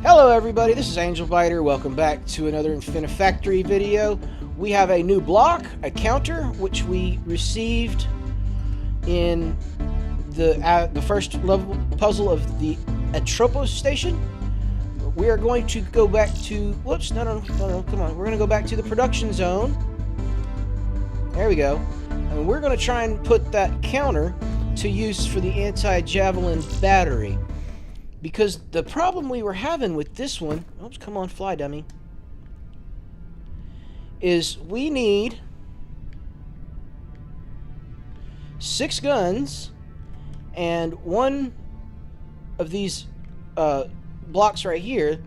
Hello everybody, this is Angel Biter. Welcome back to another Infinifactory video. We have a new block, a counter, which we received in the first level puzzle of the Atropos station. We are going to go back to, whoops, no, come on. We're going to go back to the production zone. There we go. And we're going to try and put that counter to use for the Anti Javelin Battery. Because the problem we were having with this one, oops, come on, fly dummy, is we need 6 guns and one of these blocks right here,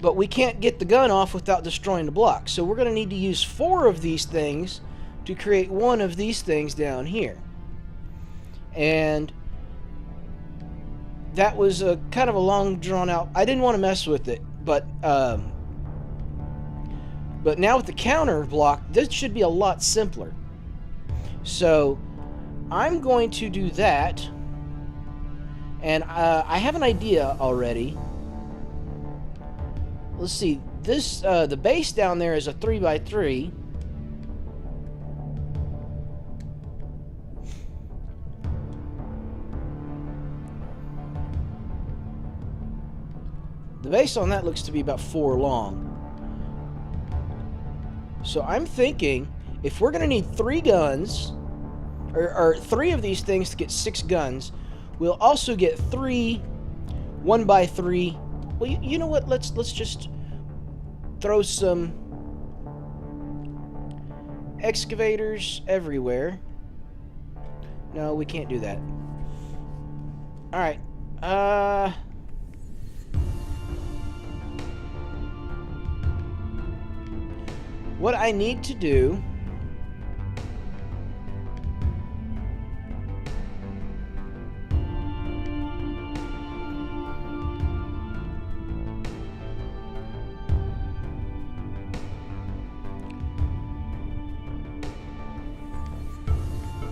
but we can't get the gun off without destroying the block. So we're going to need to use 4 of these things to create one of these things down here. And that was a kind of a long drawn out. I didn't want to mess with it, but now with the counter block, this should be a lot simpler. So I'm going to do that, and I have an idea already. Let's see. This the base down there is a 3x3. The base on that looks to be about 4 long. So I'm thinking if we're going to need 3 guns, or 3 of these things to get 6 guns, we'll also get 3 1x3. Well, you know what? Let's just throw some excavators everywhere. No, we can't do that. All right. What I need to do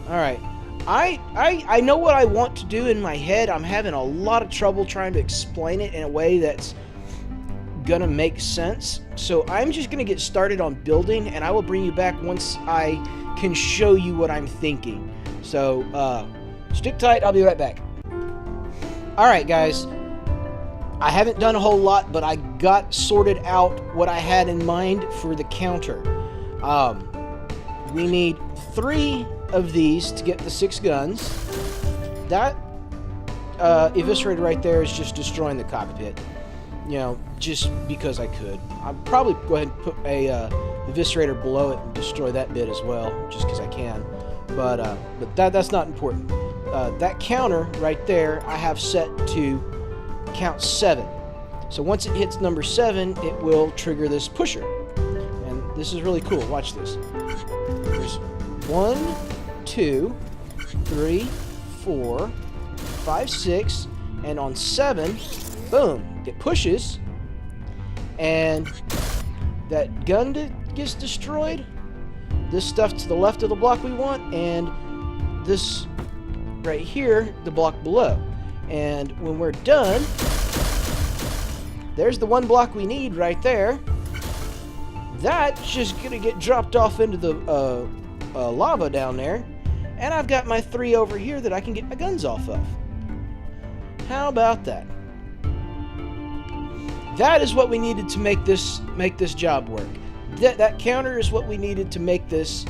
Alright, I know what I want to do in my head. I'm having a lot of trouble trying to explain it in a way that's gonna make sense. So I'm just gonna get started on building, and I will bring you back once I can show you what I'm thinking. So stick tight, I'll be right back. Alright guys, I haven't done a whole lot, but I got sorted out what I had in mind for the counter. We need 3 of these to get the 6 guns. That eviscerator right there is just destroying the cockpit. You know, just because I could. I'll probably go ahead and put a eviscerator below it and destroy that bit as well, just because I can. But that's not important. That counter right there, I have set to count 7. So once it hits number 7, it will trigger this pusher. And this is really cool. Watch this. There's 1, 2, 3, 4, 5, 6, and on 7, boom. It pushes, and that gun gets destroyed, this stuff to the left of the block we want, and this right here, the block below. And when we're done, there's the one block we need right there. That's just gonna get dropped off into the lava down there, and I've got my 3 over here that I can get my guns off of. How about that? That is what we needed to make this job work. That counter is what we needed to make this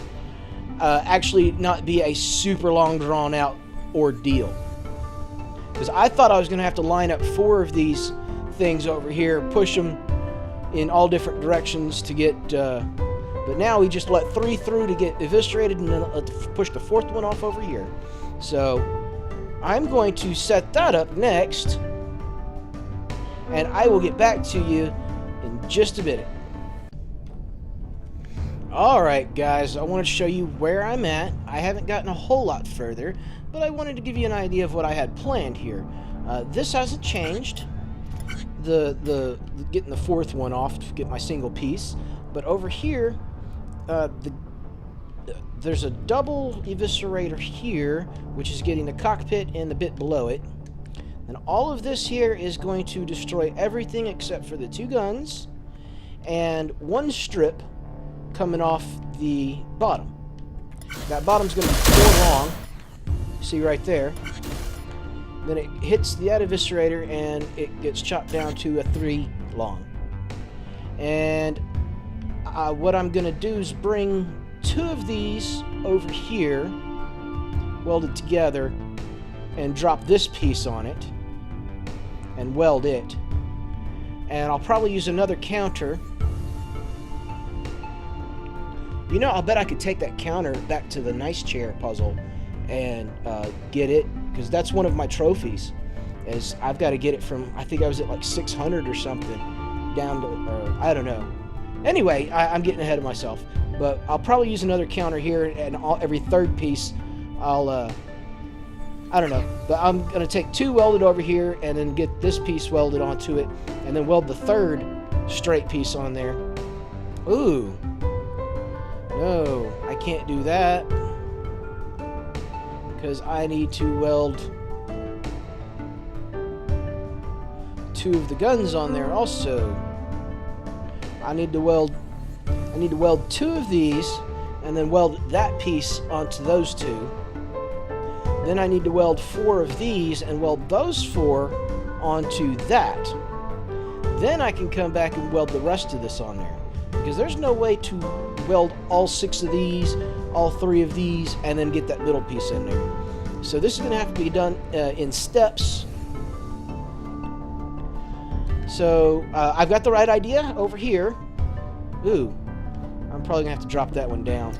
actually not be a super long drawn out ordeal. Because I thought I was going to have to line up 4 of these things over here, push them in all different directions to get. But now we just let 3 through to get eviscerated, and then push the 4th one off over here. So I'm going to set that up next. And I will get back to you in just a minute. Alright guys, I wanted to show you where I'm at. I haven't gotten a whole lot further, but I wanted to give you an idea of what I had planned here. This hasn't changed. The getting the 4th one off to get my single piece. But over here, there's a double eviscerator here, which is getting the cockpit and the bit below it. And all of this here is going to destroy everything except for the 2 guns and 1 strip coming off the bottom. That bottom's going to be 4 long. See right there. Then it hits the Adviserator and it gets chopped down to a 3 long. And what I'm going to do is bring 2 of these over here, welded together, and drop this piece on it and weld it. And I'll probably use another counter. You know, I'll bet I could take that counter back to the nice chair puzzle and get it, because that's one of my trophies. Is I've got to get it from, I think I was at like 600 or something, down to, or I don't know. Anyway, I'm getting ahead of myself. But I'll probably use another counter here, and every 3rd piece, I'll, I don't know. But I'm going to take 2 welded over here, and then get this piece welded onto it, and then weld the 3rd straight piece on there. Ooh. No, I can't do that, because I need to weld 2 of the guns on there also. I need to weld 2 of these, and then weld that piece onto those 2. Then I need to weld 4 of these and weld those 4 onto that. Then I can come back and weld the rest of this on there, because there's no way to weld all 6 of these, all 3 of these, and then get that middle piece in there. So this is going to have to be done in steps. So I've got the right idea over here. Ooh, I'm probably going to have to drop that one down.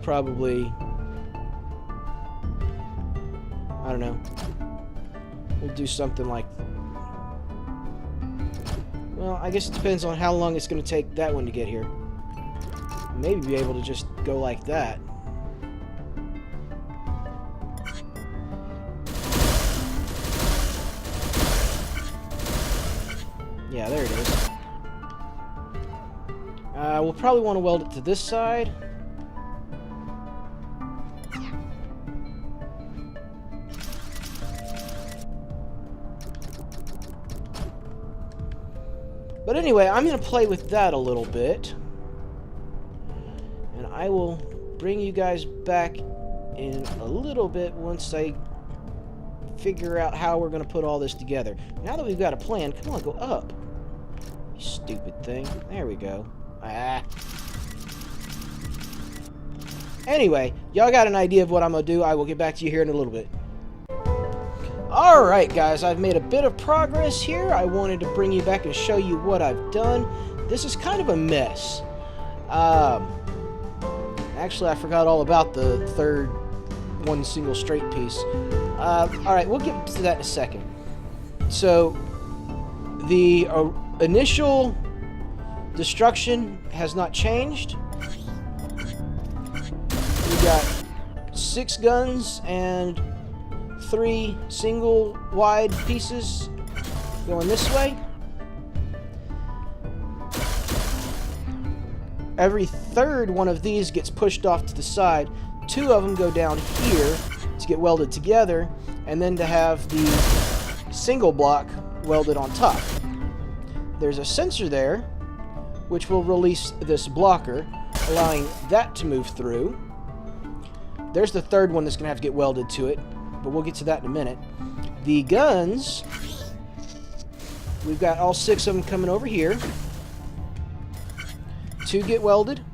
Probably, I don't know. We'll do something like, well, I guess it depends on how long it's going to take that one to get here. Maybe be able to just go like that. Yeah, there it is. We'll probably want to weld it to this side. But anyway, I'm going to play with that a little bit. And I will bring you guys back in a little bit once I figure out how we're going to put all this together. Now that we've got a plan, come on, go up. You stupid thing. There we go. Ah. Anyway, y'all got an idea of what I'm going to do. I will get back to you here in a little bit. Alright guys, I've made a bit of progress here. I wanted to bring you back and show you what I've done. This is kind of a mess. Actually, I forgot all about the 3rd one single straight piece. Alright, we'll get to that in a second. So, the initial destruction has not changed. We got 6 guns and 3 single wide pieces going this way. Every 3rd one of these gets pushed off to the side. 2 of them go down here to get welded together, and then to have the single block welded on top. There's a sensor there which will release this blocker, allowing that to move through. There's the 3rd one that's going to have to get welded to it, but we'll get to that in a minute. The guns, we've got all 6 of them coming over here. 2 get welded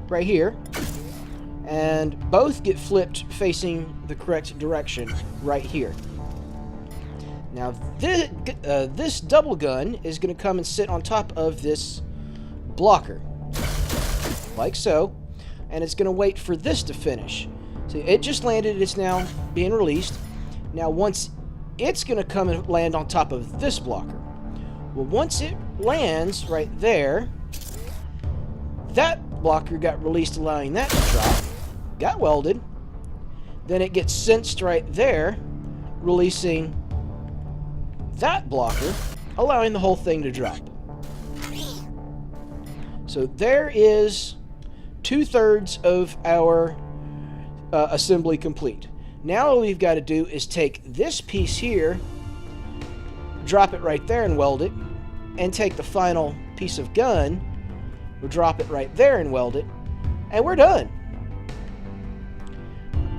right here, and both get flipped facing the correct direction right here. Now this double gun is going to come and sit on top of this blocker, like so, and it's going to wait for this to finish. See, it just landed, it's now being released. Now once it's going to come and land on top of this blocker. Well, once it lands right there, that blocker got released, allowing that to drop, got welded, then it gets sensed right there, releasing that blocker, allowing the whole thing to drop. So there is 2/3 of our assembly complete. Now all we've got to do is take this piece here, drop it right there and weld it, and take the final piece of gun, we'll drop it right there and weld it, and we're done.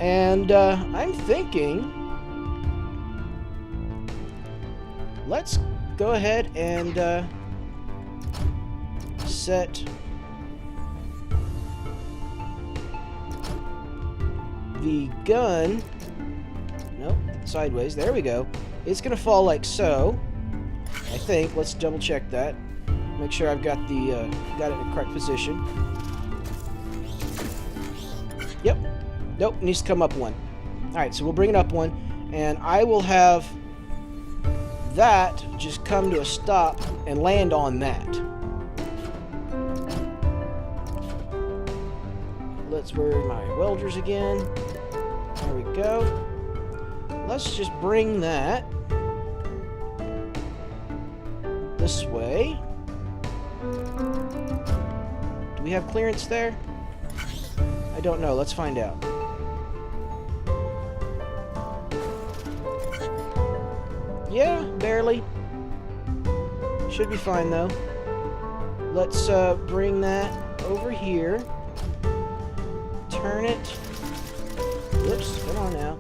And I'm thinking, let's go ahead and set the gun, nope, sideways, there we go. It's gonna fall like so, I think. Let's double check that. Make sure I've got it in the correct position. Yep. Nope, it needs to come up one. Alright, so we'll bring it up one, and I will have that just come to a stop and land on that. Let's where are my welders again. There we go. Let's just bring that this way. Do we have clearance there? I don't know. Let's find out. Yeah, barely. Should be fine though. Let's bring that over here. Turn it. Whoops, come on now.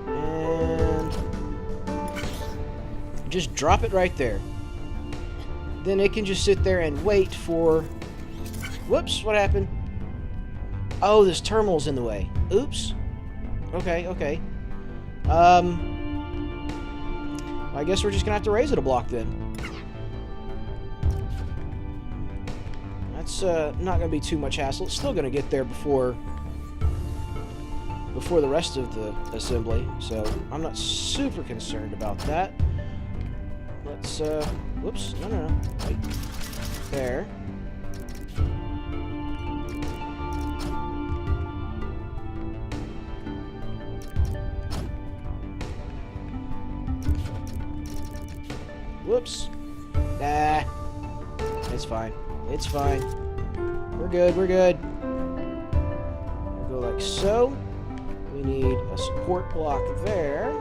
And just drop it right there. Then it can just sit there and wait for... Whoops, what happened? Oh, this terminal's in the way. Oops. Okay, okay. I guess we're just gonna have to raise it a block then. That's not gonna be too much hassle. It's still gonna get there before the rest of the assembly, so I'm not super concerned about that. Let's whoops, no, wait. There. Whoops. Nah. It's fine. It's fine. We're good, we're good. We'll go like so. We need a support block there.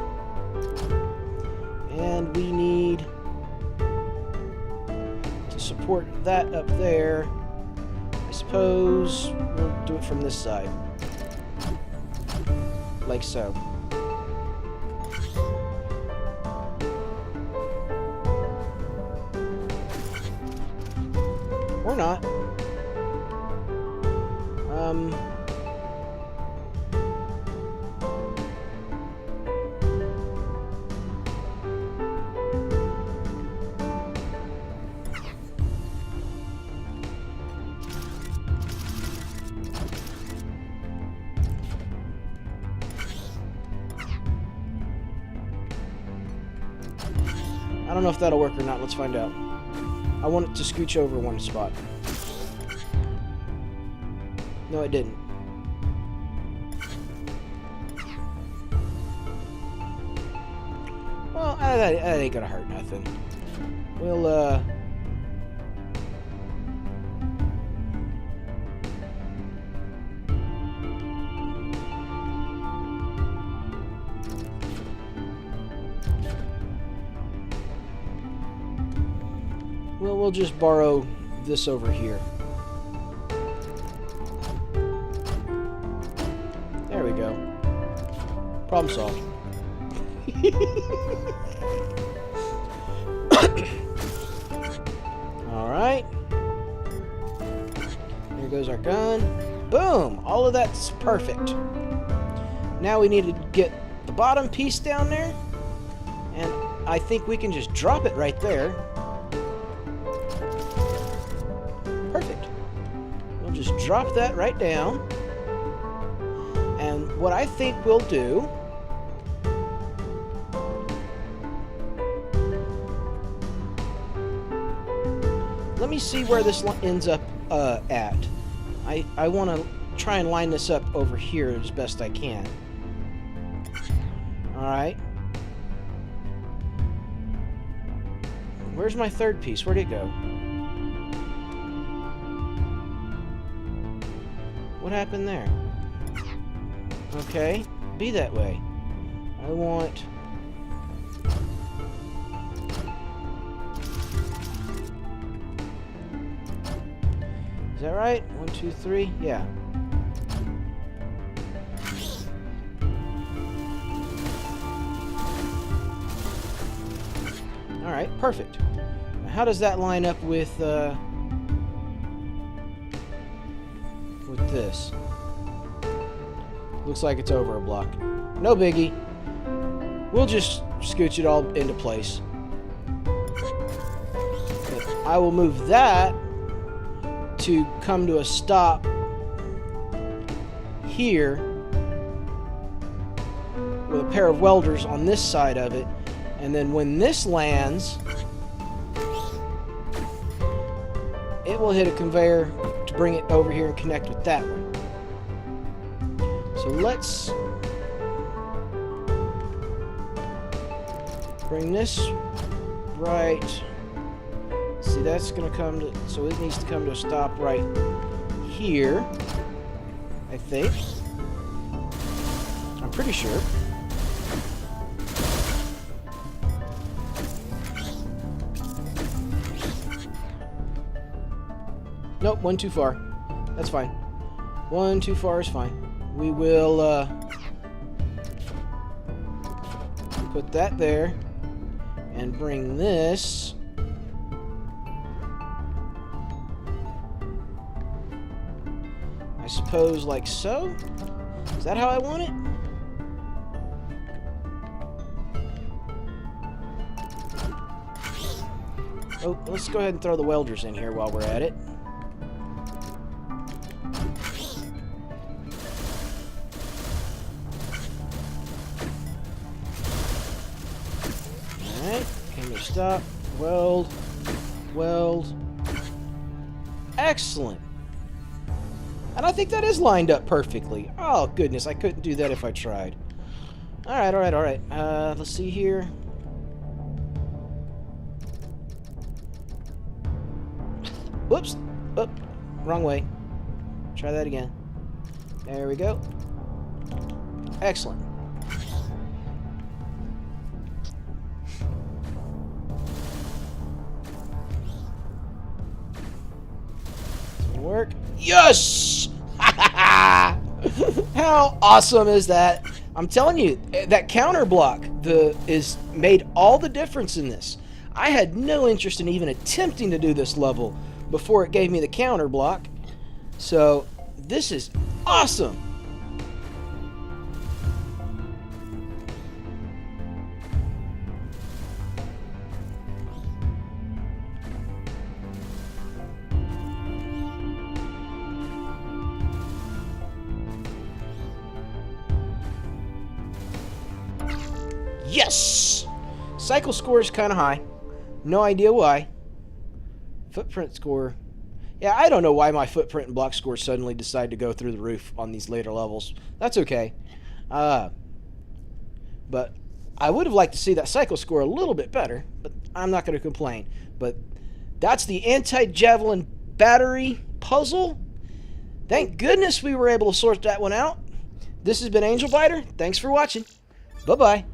And we need to support that up there. I suppose we'll do it from this side. Like so. Or not. I don't know if that'll work or not. Let's find out. I want it to scooch over one spot. No, it didn't. Well, that ain't gonna hurt nothing. We'll just borrow this over here. There we go. Problem solved. Alright. Here goes our gun. Boom! All of that's perfect. Now we need to get the bottom piece down there. And I think we can just drop it right there. Perfect. We'll just drop that right down. And what I think we'll do... Let me see where this ends up at. I want to try and line this up over here as best I can. Alright. Where's my third piece? Where'd it go? What happened there? Okay. can't be that way. I want... Is that right? 1, 2, 3? Yeah. Alright, perfect. Now, how does that line up with this? Looks like it's over a block. No biggie. We'll just scooch it all into place. But I will move that to come to a stop here with a pair of welders on this side of it, and then when this lands, it will hit a conveyor to bring it over here and connect with that one. So let's bring this right. See, that's going to come to, so it needs to come to a stop right here, I think. I'm pretty sure. Nope, one too far. That's fine. One too far is fine. We will put that there and bring this I suppose like so. Is that how I want it? Oh, let's go ahead and throw the welders in here while we're at it. Alright, came to stop. Weld. Weld. Excellent. And I think that is lined up perfectly. Oh, goodness, I couldn't do that if I tried. Alright, alright, alright. Let's see here. Whoops. Oh, wrong way. Try that again. There we go. Excellent. Work. Yes! How awesome is that? I'm telling you, that counter block is made all the difference in this. I had no interest in even attempting to do this level before it gave me the counter block. So this is awesome. Yes! Cycle score is kind of high. No idea why. Footprint score. Yeah, I don't know why my footprint and block score suddenly decide to go through the roof on these later levels. That's okay. But I would have liked to see that cycle score a little bit better, but I'm not going to complain. But that's the Anti Javelin Battery puzzle. Thank goodness we were able to sort that one out. This has been Angel Biter. Thanks for watching. Bye-bye.